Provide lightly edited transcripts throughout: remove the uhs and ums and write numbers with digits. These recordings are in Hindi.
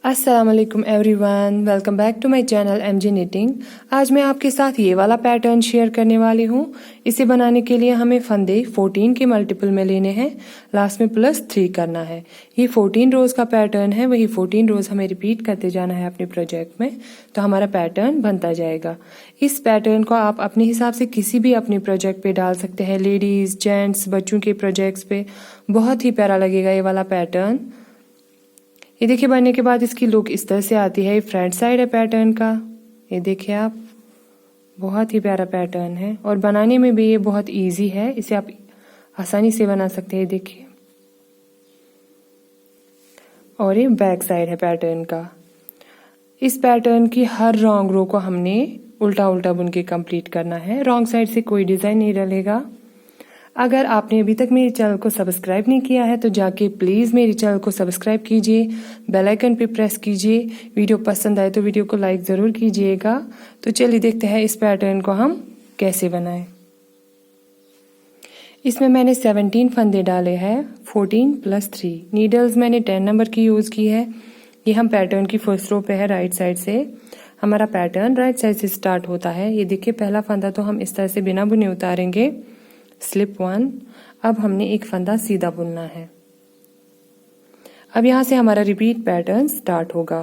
अस्सलाम वालेकुम everyone, welcome back to my channel M J knitting. आज मैं आपके साथ ये वाला पैटर्न शेयर करने वाली हूँ। इसे बनाने के लिए हमें फंदे 14 के मल्टीपल में लेने हैं, लास्ट में +3 करना है। ये 14 रोज का पैटर्न है, वही 14 रोज हमें रिपीट करते जाना है अपने प्रोजेक्ट में, तो हमारा पैटर्न बनता जाएगा। इस पैटर्न को आप अपने हिसाब से किसी भी अपने प्रोजेक्ट पे डाल सकते हैं, लेडीज, जेंट्स, बच्चों के प्रोजेक्ट्स पे। बहुत ही प्यारा लगेगा ये वाला पैटर्न। ये देखिए बनने के बाद इसकी लुक इस तरह से आती है। ये फ्रंट साइड है पैटर्न का, ये देखिए आप, बहुत ही प्यारा पैटर्न है और बनाने में भी ये बहुत इजी है। इसे आप आसानी से बना सकते हैं, देखिए। और ये बैक साइड है पैटर्न का। इस पैटर्न की हर रॉन्ग रो को हमने उल्टा उल्टा बुन के कंप्लीट करना है। रॉन्ग साइड से कोई डिजाइन नहीं डलेगा। अगर आपने अभी तक मेरे चैनल को सब्सक्राइब नहीं किया है तो जाके प्लीज़ मेरे चैनल को सब्सक्राइब कीजिए, बेल आइकन पे प्रेस कीजिए। वीडियो पसंद आए तो वीडियो को लाइक ज़रूर कीजिएगा। तो चलिए देखते हैं इस पैटर्न को हम कैसे बनाएं। इसमें मैंने 17 फंदे डाले हैं, 14 + 3। नीडल्स मैंने 10 नंबर की यूज़ की है। ये हम पैटर्न की फर्स्ट रो पे है, राइट साइड से। हमारा पैटर्न राइट साइड से स्टार्ट होता है। ये देखिए पहला फंदा तो हम इस तरह से बिना बुने उतारेंगे, स्लिप 1। अब हमने एक फंदा सीधा बुनना है। अब यहाँ से हमारा रिपीट पैटर्न स्टार्ट होगा।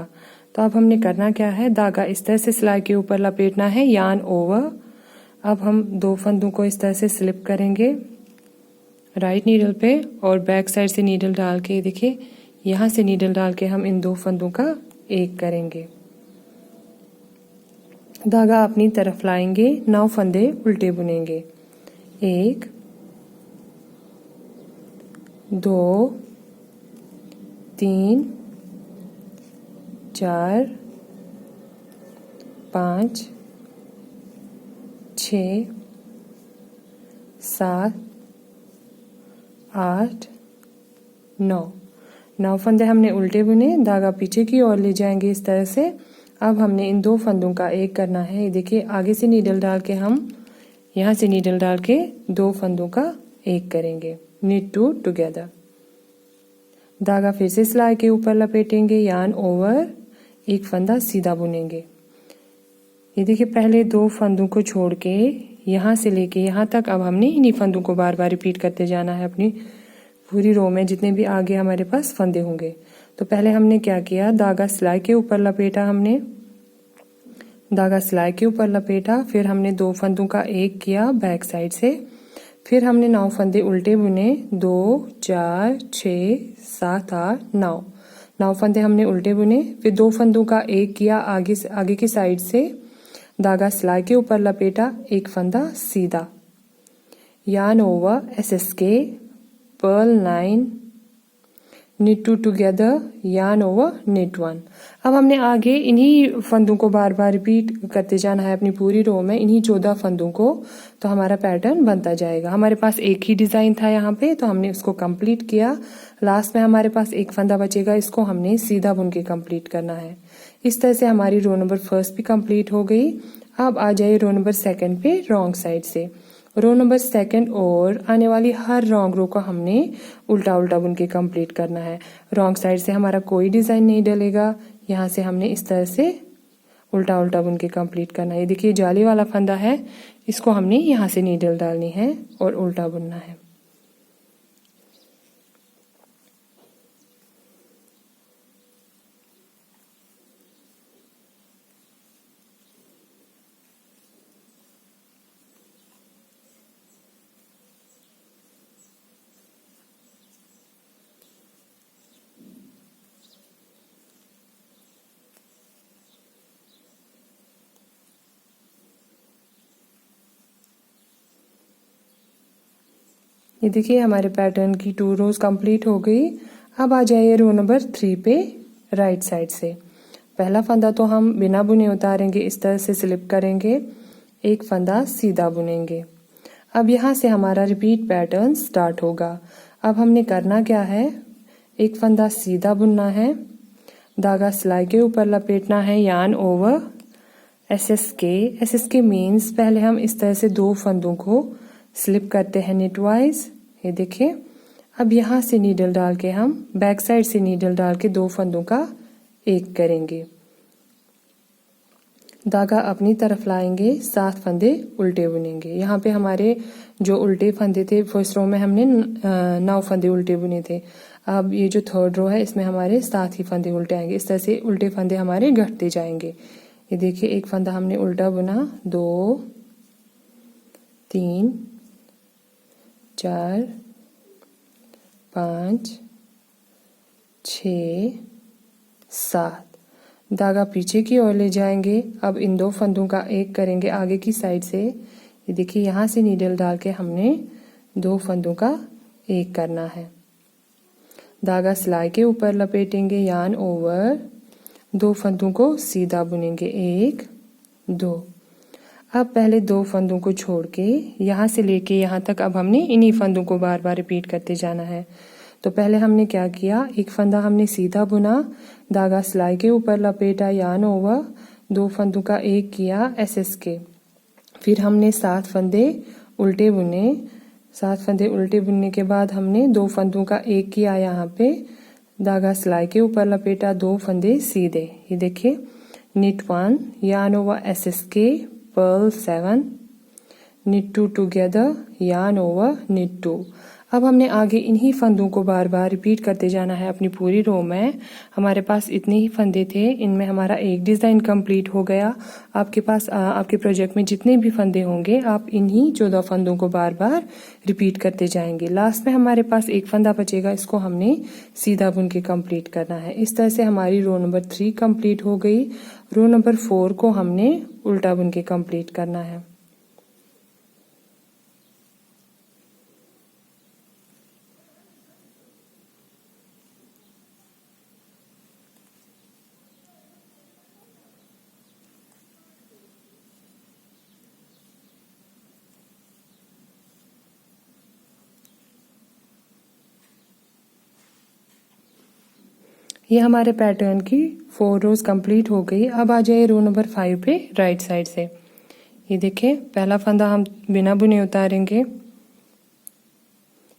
तो अब हमने करना क्या है, धागा इस तरह से सिलाई के ऊपर लपेटना है, यार्न ओवर। अब हम 2 फंदों को इस तरह से स्लिप करेंगे राइट नीडल पे और बैक साइड से नीडल डाल के, देखिए यहाँ से नीडल डाल के हम इन 2 फंदों का एक करेंगे। धागा अपनी तरफ लाएंगे, 9 फंदे उल्टे बुनेंगे। 1 2 3 4 5 6 7 8 9 फंदे हमने उल्टे बुने, धागा पीछे की ओर ले जाएंगे इस तरह से। अब हमने इन 2 फंदों का एक करना है। ये देखिए आगे से नीडल डाल के हम यहाँ से नीडल डाल के 2 फंदों का एक करेंगे, नीड 2 टुगेदर। धागा फिर से सिलाई के ऊपर लपेटेंगे, यार्न ओवर, एक फंदा सीधा बुनेंगे। ये देखिए पहले 2 फंदों को छोड़ के यहाँ से लेके यहाँ तक अब हमने इन्हीं फंदों को बार बार रिपीट करते जाना है अपनी पूरी रो में, जितने भी आगे हमारे पास फंदे होंगे। तो पहले हमने क्या किया, धागा सिलाई के ऊपर लपेटा, हमने धागा सिलाई के ऊपर लपेटा, फिर हमने 2 फंदों का एक किया बैक साइड से, फिर हमने 9 फंदे उल्टे बुने, 2 4 6 7 8 9 फंदे हमने उल्टे बुने। फिर 2 फंदों का एक किया आगे की साइड से, धागा सिलाई के ऊपर लपेटा, एक फंदा सीधा, yarn over, SSK, purl 9, knit 2 together, yarn over, knit 1। अब हमने आगे इन्हीं फंदों को बार बार रिपीट करते जाना है अपनी पूरी रो में, इन्हीं 14 फंदों को। तो हमारा पैटर्न बनता जाएगा। हमारे पास एक ही डिजाइन था यहाँ पे, तो हमने उसको कंप्लीट किया। लास्ट में हमारे पास एक फंदा बचेगा, इसको हमने सीधा बुन के कंप्लीट करना है। इस तरह से हमारी रो नंबर 1 भी कंप्लीट हो गई। अब आ जाइए रो नंबर 2 पे, रॉन्ग साइड से। रो नंबर 2 और आने वाली हर रॉन्ग रो को हमने उल्टा उल्टा बुन के कंप्लीट करना है। रॉन्ग साइड से हमारा कोई डिजाइन नहीं डलेगा। यहाँ से हमने इस तरह से उल्टा उल्टा बुन के कंप्लीट करना है। ये देखिए जाली वाला फंदा है, इसको हमने यहाँ से नीडल डालनी है और उल्टा बुनना है। ये देखिए हमारे पैटर्न की 2 रोज कंप्लीट हो गई। अब आ जाइए रो नंबर 3 पे, राइट साइड से। पहला फंदा तो हम बिना बुने उतारेंगे, इस तरह से स्लिप करेंगे, एक फंदा सीधा बुनेंगे। अब यहाँ से हमारा रिपीट पैटर्न स्टार्ट होगा। अब हमने करना क्या है, एक फंदा सीधा बुनना है, धागा सिलाई के ऊपर लपेटना है, यार्न ओवर, SSK मीन्स पहले हम इस तरह से 2 फंदों को स्लिप करते हैं निट वाइज। ये देखिए अब यहाँ से नीडल डाल के हम बैक साइड से नीडल डाल के 2 फंदों का एक करेंगे। धागा अपनी तरफ लाएंगे, 7 फंदे उल्टे बुनेंगे। यहाँ पे हमारे जो उल्टे फंदे थे, फर्स्ट रो में हमने 9 फंदे उल्टे बुने थे। अब ये जो थर्ड रो है इसमें हमारे 7 ही फंदे उल्टे आएंगे। इस तरह से उल्टे फंदे हमारे घटते जाएंगे। ये देखिए, एक फंदा हमने उल्टा बुना, 2 3 4 5 6 7। धागा पीछे की ओर ले जाएंगे। अब इन 2 फंदों का एक करेंगे आगे की साइड से। ये देखिए, यहाँ से नीडल डाल के हमने 2 फंदों का एक करना है। धागा सिलाई के ऊपर लपेटेंगे, यार्न ओवर, 2 फंदों को सीधा बुनेंगे, 1 2। अब पहले 2 फंदों को छोड़ के यहाँ से लेके यहाँ तक अब हमने इन्हीं फंदों को बार बार रिपीट करते जाना है। तो पहले हमने क्या किया, एक फंदा हमने सीधा बुना, धागा सिलाई के ऊपर लपेटा, यार्न ओवर, 2 फंदों का एक किया एसएस के। फिर हमने 7 फंदे उल्टे बुने। 7 फंदे उल्टे बुनने के बाद हमने 2 फंदों का एक किया, यहाँ पे धागा सिलाई के ऊपर लपेटा, 2 फंदे सीधे। ये देखिए, knit 1, yarn over SSK, purl 7, knit 2 together, yarn over knit 2। अब हमने आगे इन्हीं फंदों को बार बार रिपीट करते जाना है अपनी पूरी रो में। हमारे पास इतने ही फंदे थे, इनमें हमारा एक डिज़ाइन कंप्लीट हो गया। आपके पास आपके प्रोजेक्ट में जितने भी फंदे होंगे, आप इन्हीं 14 फंदों को बार बार रिपीट करते जाएंगे। लास्ट में हमारे पास एक फंदा बचेगा, इसको हमने सीधा बुन के कंप्लीट करना है। इस तरह से हमारी रो नंबर 3 कंप्लीट हो गई। रो नंबर 4 को हमने उल्टा बुन के कंप्लीट करना है। ये हमारे पैटर्न की 4 रोज कंप्लीट हो गई। अब आ जाइए रो नंबर 5 पे राइट साइड से। ये देखिए, पहला फंदा हम बिना बुने उतारेंगे,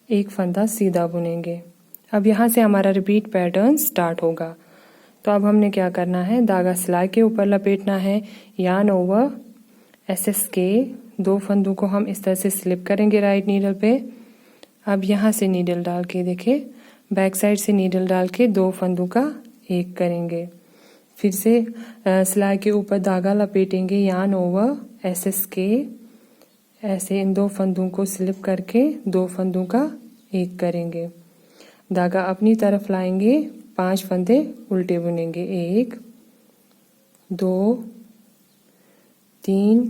एक फंदा सीधा बुनेंगे। अब यहाँ से हमारा रिपीट पैटर्न स्टार्ट होगा। तो अब हमने क्या करना है, धागा सिलाई के ऊपर लपेटना है, यार्न ओवर एसएस के, 2 फंदों को हम इस तरह से स्लिप करेंगे राइट नीडल पे। अब यहाँ से नीडल डाल के देखिए, बैक साइड से नीडल डाल के 2 फंदों का एक करेंगे। फिर से सिलाई के ऊपर धागा लपेटेंगे, यार्न ओवर एसएस के, ऐसे इन 2 फंदों को स्लिप करके 2 फंदों का एक करेंगे। धागा अपनी तरफ लाएंगे, 5 फंदे उल्टे बुनेंगे, 1 2 3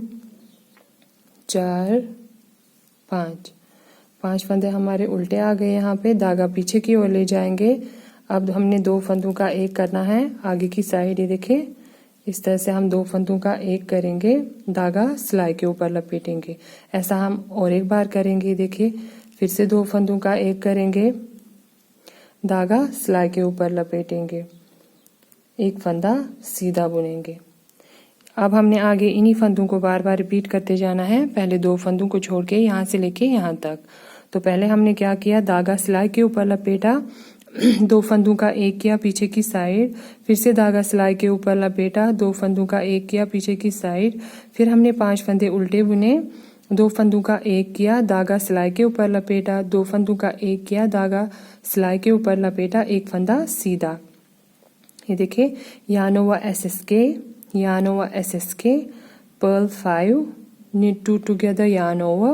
4 5। 5 फंदे हमारे उल्टे आ गए। यहाँ पे धागा पीछे की ओर ले जाएंगे। अब हमने 2 फंदों का एक करना है आगे की साइड। ये देखिए, इस तरह से हम 2 फंदों का एक करेंगे, धागा सिलाई के ऊपर लपेटेंगे। ऐसा हम और एक बार करेंगे। देखिए, फिर से 2 फंदों का एक करेंगे, धागा सिलाई के ऊपर लपेटेंगे, एक फंदा सीधा बुनेंगे। अब हमने आगे इन्हीं फंदों को बार बार रिपीट करते जाना है, पहले 2 फंदों को छोड़ के यहाँ से लेके यहाँ तक। तो पहले हमने क्या किया, धागा सिलाई के ऊपर लपेटा, 2 फंदों का एक किया पीछे की साइड, फिर से धागा सिलाई के ऊपर लपेटा, 2 फंदों का एक किया पीछे की साइड, फिर हमने 5 फंदे उल्टे बुने, 2 फंदों का एक किया, धागा सिलाई के ऊपर लपेटा, 2 फंदों का एक किया, धागा सिलाई के ऊपर लपेटा, एक फंदा सीधा। ये देखिए, yarn over SSK, yarn over SSK, purl 5, knit 2 together, yarn over,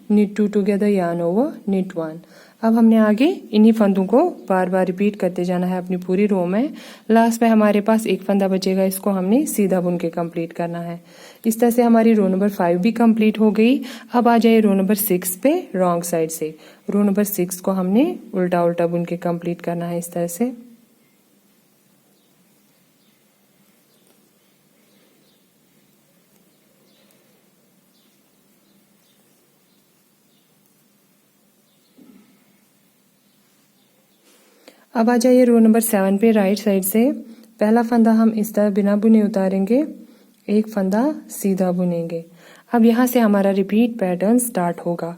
knit 2 together, yarn over, knit 1। अब हमने आगे इन्हीं फंदों को बार बार रिपीट करते जाना है अपनी पूरी रो में। लास्ट में हमारे पास एक फंदा बचेगा, इसको हमने सीधा बुन के कंप्लीट करना है। इस तरह से हमारी रो नंबर 5 भी कंप्लीट हो गई। अब आ जाए रो नंबर 6 पे रॉन्ग साइड से। रो नंबर 6 को हमने उल्टा उल्टा बुन के कंप्लीट करना है इस तरह से। अब आ जाइए रो नंबर 7 पे राइट साइड से। पहला फंदा हम इस तरह बिना बुने उतारेंगे, एक फंदा सीधा बुनेंगे। अब यहाँ से हमारा रिपीट पैटर्न स्टार्ट होगा।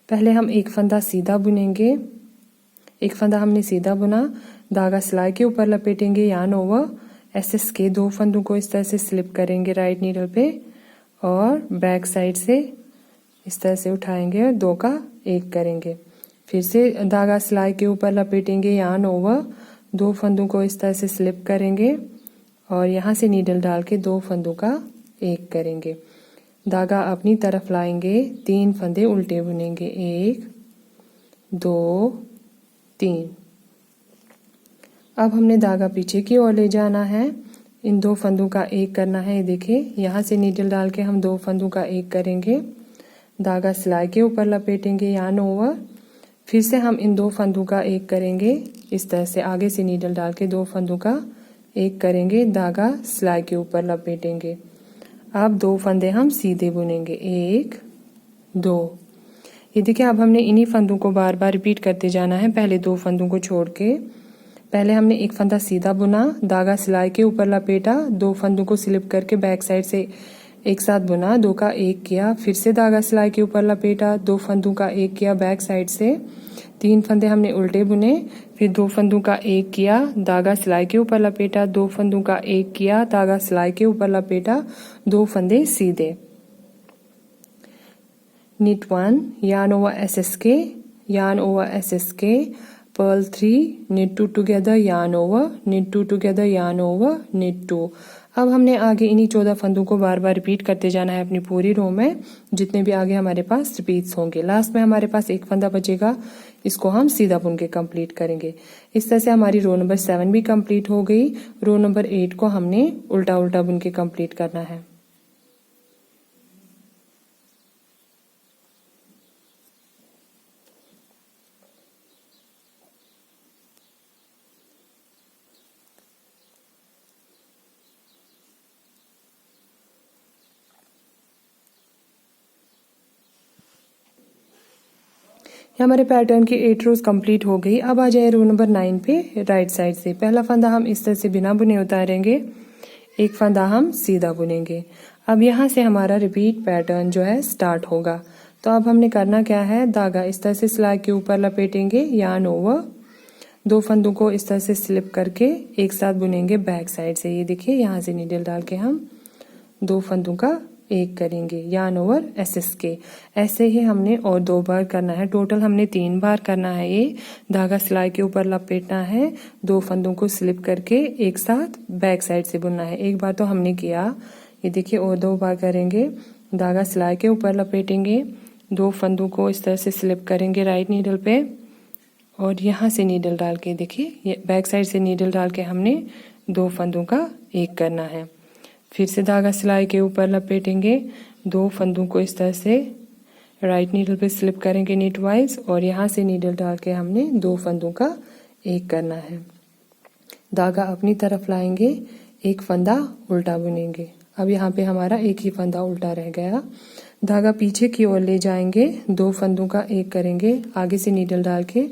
पहले हम एक फंदा सीधा बुनेंगे, एक फंदा हमने सीधा बुना, धागा सिलाई के ऊपर लपेटेंगे, यार्न ओवर एसएस के 2 फंदों को इस तरह से स्लिप करेंगे राइट नीडल पे और बैक साइड से इस तरह से उठाएंगे और 2 का 1 करेंगे। फिर से धागा सिलाई के ऊपर लपेटेंगे यार्न ओवर, 2 फंदों को इस तरह से स्लिप करेंगे और यहाँ से नीडल डाल के 2 फंदों का 1 करेंगे। धागा अपनी तरफ लाएंगे, 3 फंदे उल्टे बुनेंगे, 1 2 3। अब हमने धागा पीछे की ओर ले जाना है, इन 2 फंदों का 1 करना है। देखिए यहाँ से नीडल डाल के हम 2 फंदों का 1 करेंगे, धागा सिलाई के ऊपर लपेटेंगे यार्न ओवर, फिर से हम इन 2 फंदों का 1 करेंगे। इस तरह से आगे से नीडल डाल के 2 फंदों का 1 करेंगे, धागा सिलाई के ऊपर लपेटेंगे। अब 2 फंदे हम सीधे बुनेंगे, 1 2। ये देखिए अब हमने इन्हीं फंदों को बार बार रिपीट करते जाना है। पहले 2 फंदों को छोड़ के पहले हमने 1 फंदा सीधा बुना, धागा सिलाई के ऊपर लपेटा, 2 फंदों को स्लिप करके बैक साइड से एक साथ बुना, 2 का 1 किया, फिर से धागा सिलाई के ऊपर लपेटा, 2 फंदों का 1 किया बैक साइड से, 3 फंदे हमने उल्टे बुने, फिर 2 फंदों का 1 किया, धागा सिलाई के ऊपर लपेटा, 2 फंदों का 1 किया, धागा सिलाई के ऊपर लपेटा, 2 फंदे सीधे। knit 1 yarn over SSK, yarn over SSK, purl 3, knit 2 together, yarn over, knit 2 together, yarn over, knit 2। अब हमने आगे इन्हीं 14 फंदों को बार बार रिपीट करते जाना है अपनी पूरी रो में, जितने भी आगे हमारे पास रिपीट्स होंगे। लास्ट में हमारे पास 1 फंदा बचेगा, इसको हम सीधा बुन के कंप्लीट करेंगे। इस तरह से हमारी रो नंबर 7 भी कंप्लीट हो गई। रो नंबर 8 को हमने उल्टा उल्टा बुन के कंप्लीट करना है। हमारे पैटर्न की 8 रोज कंप्लीट हो गई। अब आ जाए रो नंबर 9 पे राइट साइड से। पहला फंदा हम इस तरह से बिना बुने उतारेंगे, 1 फंदा हम सीधा बुनेंगे। अब यहाँ से हमारा रिपीट पैटर्न जो है स्टार्ट होगा। तो अब हमने करना क्या है, धागा इस तरह से सिलाई के ऊपर लपेटेंगे यार्न ओवर, 2 फंदों को इस तरह से स्लिप करके एक साथ बुनेंगे बैक साइड से। ये देखिए यहाँ से नीडल डाल के हम 2 फंदों का 1 करेंगे, यार्न ओवर SSK। ऐसे ही हमने और 2 बार करना है, टोटल हमने 3 बार करना है। ये धागा सिलाई के ऊपर लपेटना है, 2 फंदों को स्लिप करके एक साथ बैक साइड से बुनना है। एक बार तो हमने किया, ये देखिए और 2 बार करेंगे। धागा सिलाई के ऊपर लपेटेंगे, 2 फंदों को इस तरह से स्लिप करेंगे राइट नीडल पे और यहाँ से नीडल डाल के देखिए बैक साइड से नीडल डाल के हमने 2 फंदों का 1 करना है। फिर से धागा सिलाई के ऊपर लपेटेंगे, 2 फंदों को इस तरह से राइट नीडल पे स्लिप करेंगे नीट वाइज और यहाँ से नीडल डाल के हमने 2 फंदों का 1 करना है। धागा अपनी तरफ लाएंगे, 1 फंदा उल्टा बुनेंगे। अब यहाँ पे हमारा 1 ही फंदा उल्टा रह गया। धागा पीछे की ओर ले जाएंगे, 2 फंदों का 1 करेंगे, आगे से नीडल डाल के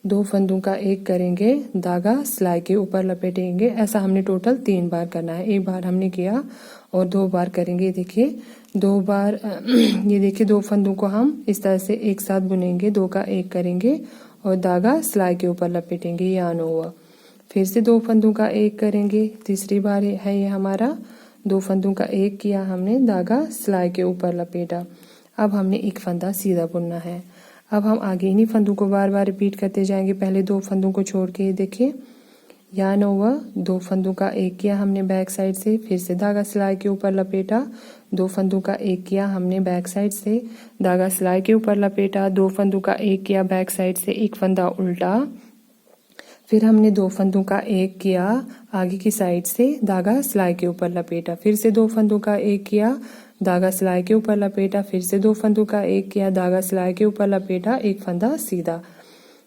2 फंदों का 1 करेंगे, धागा सिलाई के ऊपर लपेटेंगे। ऐसा हमने टोटल 3 बार करना है। 1 बार हमने किया और 2 बार करेंगे। देखिए 2 बार ये देखिए 2 फंदों को हम इस तरह से एक साथ बुनेंगे, 2 का 1 करेंगे और धागा सिलाई के ऊपर लपेटेंगे यार्न ओवर। फिर से 2 फंदों का 1 करेंगे, तीसरी बार है ये हमारा। 2 फंदों का 1 किया हमने, धागा सिलाई के ऊपर लपेटा। अब हमने 1 फंदा सीधा बुनना है। अब हम आगे इन्हीं फंदों को बार बार रिपीट करते जाएंगे। पहले 2 फंदों को छोड़ के देखिए यार्न ओवर, 2 फंदों का 1 किया हमने बैक साइड से, फिर से धागा सिलाई के ऊपर लपेटा, 2 फंदों का 1 किया हमने बैक साइड से, धागा सिलाई के ऊपर लपेटा, 2 फंदों का 1 किया बैक साइड से, 1 फंदा उल्टा, फिर हमने 2 फंदों का 1 किया आगे की साइड से, धागा सिलाई के ऊपर लपेटा, फिर से 2 फंदों का 1 किया, धागा सिलाई के ऊपर लपेटा, फिर से 2 फंदों का 1 किया, धागा सिलाई के ऊपर लपेटा, 1 फंदा सीधा।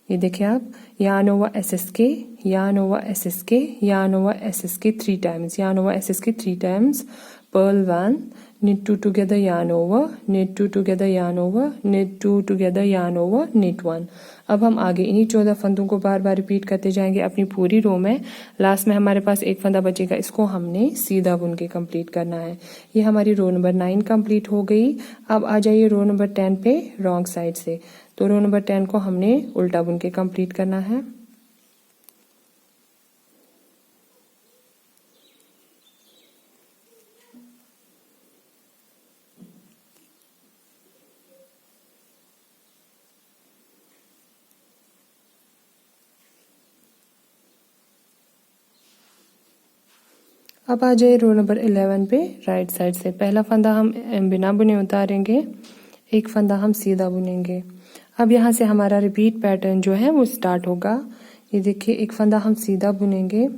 ये देखिए आप yarn over SSK, yarn over SSK, yarn over SSK 3 times, yarn over SSK 3 times, purl 1, knit 2 together, yarn over, knit 2 together, yarn over, knit 2 together, yarn over, knit 1। अब हम आगे इन्हीं 14 फंदों को बार बार रिपीट करते जाएंगे अपनी पूरी रो में। लास्ट में हमारे पास 1 फंदा बचेगा, इसको हमने सीधा बुन के कंप्लीट करना है। ये हमारी रो नंबर 9 कंप्लीट हो गई। अब आ जाइए रो नंबर 10 पे रॉन्ग साइड से। तो रो नंबर 10 को हमने उल्टा बुन के कंप्लीट करना है। अब आ जाए रो नंबर 11 पे राइट साइड से। पहला फंदा हम बिना बुने उतारेंगे, एक फंदा हम सीधा बुनेंगे। अब यहाँ से हमारा रिपीट पैटर्न जो है वो स्टार्ट होगा। ये देखिए, एक फंदा हम सीधा बुनेंगे,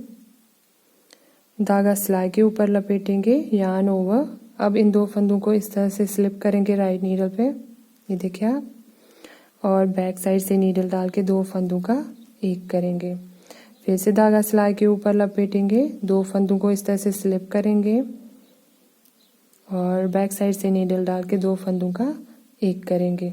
धागा सिलाई के ऊपर लपेटेंगे, यार्न ओवर। अब इन दो फंदों को इस तरह से स्लिप करेंगे राइट नीडल पे, ये देखिए आप, और बैक साइड से नीडल डाल के दो फंदों का एक करेंगे। फिर से धागा सिलाई के ऊपर लपेटेंगे, दो फंदों को इस तरह से स्लिप करेंगे और बैक साइड से नीडल डाल के दो फंदों का एक करेंगे।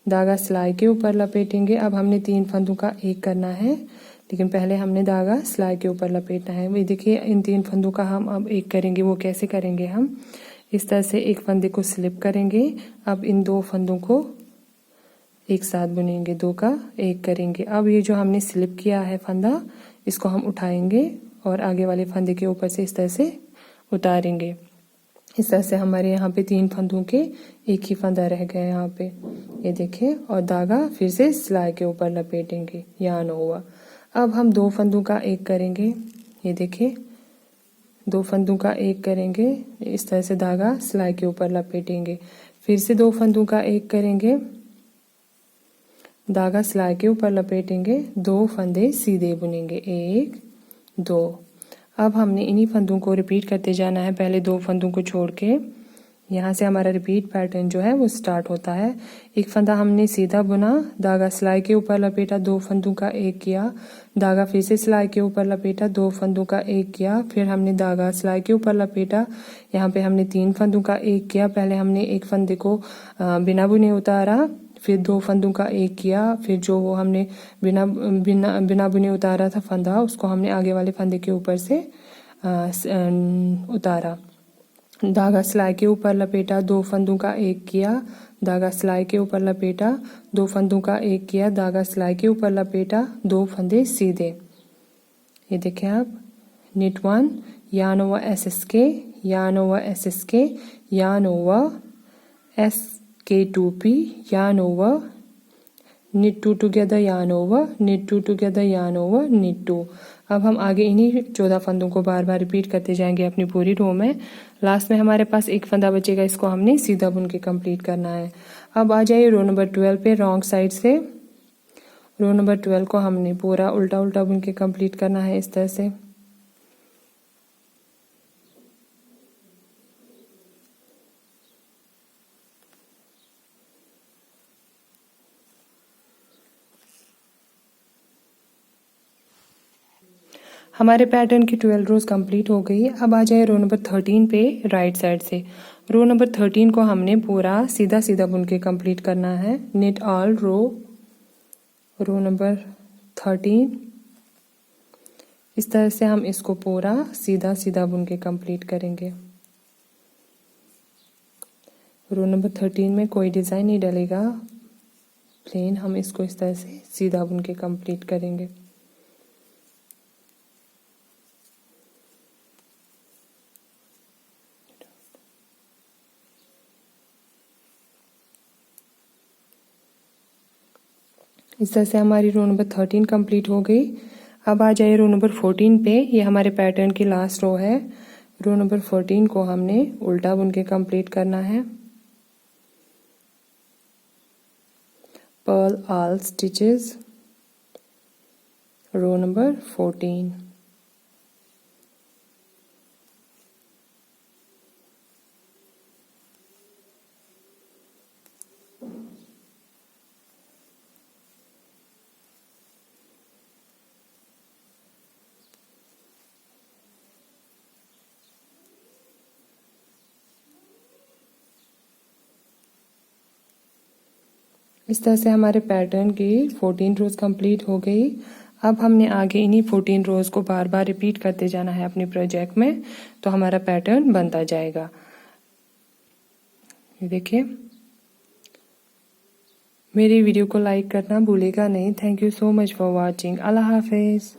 धागा सिलाई के ऊपर लपेटेंगे। अब हमने 3 फंदों का एक करना है, लेकिन पहले हमने धागा सिलाई के ऊपर लपेटना है। ये देखिए, इन 3 फंदों का हम अब एक करेंगे। वो कैसे करेंगे? हम इस तरह से एक फंदे को स्लिप करेंगे। अब इन दो फंदों को एक साथ बुनेंगे, दो का एक करेंगे। अब ये जो हमने स्लिप किया है फंदा, इसको हम उठाएंगे और आगे वाले फंदे के ऊपर से इस तरह से उतारेंगे। इस तरह से हमारे यहाँ पे 3 फंदों के एक ही फंदा रह गया यहाँ पे, ये देखिए। और धागा फिर से सिलाई के ऊपर लपेटेंगे, यार्न ओवर। अब हम 2 फंदों का एक करेंगे, ये देखिए, 2 फंदों का एक करेंगे। इस तरह से धागा सिलाई के ऊपर लपेटेंगे, फिर से 2 फंदों का एक करेंगे, धागा सिलाई के ऊपर लपेटेंगे, 2 फंदे सीधे बुनेंगे, 1 2। अब हमने इन्हीं फंदों को रिपीट करते जाना है, पहले 2 फंदों को छोड़ के। यहाँ से हमारा रिपीट पैटर्न जो है वो स्टार्ट होता है। एक फंदा हमने सीधा बुना, धागा सिलाई के ऊपर लपेटा, 2 फंदों का एक किया, धागा फिर से सिलाई के ऊपर लपेटा, 2 फंदों का एक किया, फिर हमने धागा सिलाई के ऊपर लपेटा। यहाँ पे हमने 3 फंदों का एक किया। पहले हमने एक फंदे को बिना बुने उतारा, फिर 2 फंदों का एक किया, फिर जो वो हमने बिना बुने उतारा था फंदा, उसको हमने आगे वाले फंदे के ऊपर से उतारा। धागा सिलाई के ऊपर लपेटा, 2 फंदों का एक किया, धागा सिलाई के ऊपर लपेटा, 2 फंदों का एक किया, धागा सिलाई के ऊपर लपेटा, 2 फंदे सीधे। ये देखें आप, knit 1, yarn over SSK, yarn over SSK, yarn over SK2P, yarn over, knit 2 together, yarn over, knit 2 together, yarn over, knit 2। अब हम आगे इन्हीं 14 फंदों को बार बार रिपीट करते जाएंगे अपनी पूरी रो में। लास्ट में हमारे पास एक फंदा बचेगा, इसको हमने सीधा बुन के कंप्लीट करना है। अब आ जाइए रो नंबर 12 पे रॉन्ग साइड से। रो नंबर 12 को हमने पूरा उल्टा उल्टा बुन के कंप्लीट करना है इस तरह से। हमारे पैटर्न की 12 रोज कंप्लीट हो गई। अब आ जाए रो नंबर 13 पे राइट साइड से। रो नंबर 13 को हमने पूरा सीधा सीधा बुन के कंप्लीट करना है। निट ऑल रो नंबर 13, इस तरह से हम इसको पूरा सीधा सीधा बुन के कंप्लीट करेंगे। रो नंबर 13 में कोई डिज़ाइन नहीं डलेगा, प्लेन हम इसको इस तरह से सीधा बुन के कंप्लीट करेंगे। इस तरह से हमारी रो नंबर 13 कंप्लीट हो गई। अब आ जाए रो नंबर 14 पे। ये हमारे पैटर्न की लास्ट रो है। रो नंबर 14 को हमने उल्टा बुन के कंप्लीट करना है। Purl all stitches, row number 14। इस तरह से हमारे पैटर्न की 14 रोज कंप्लीट हो गई। अब हमने आगे इन्हीं 14 रोज को बार बार रिपीट करते जाना है अपने प्रोजेक्ट में, तो हमारा पैटर्न बनता जाएगा। ये देखिए, मेरी वीडियो को लाइक करना भूलेगा नहीं। Thank you so much for watching. Allah Hafiz.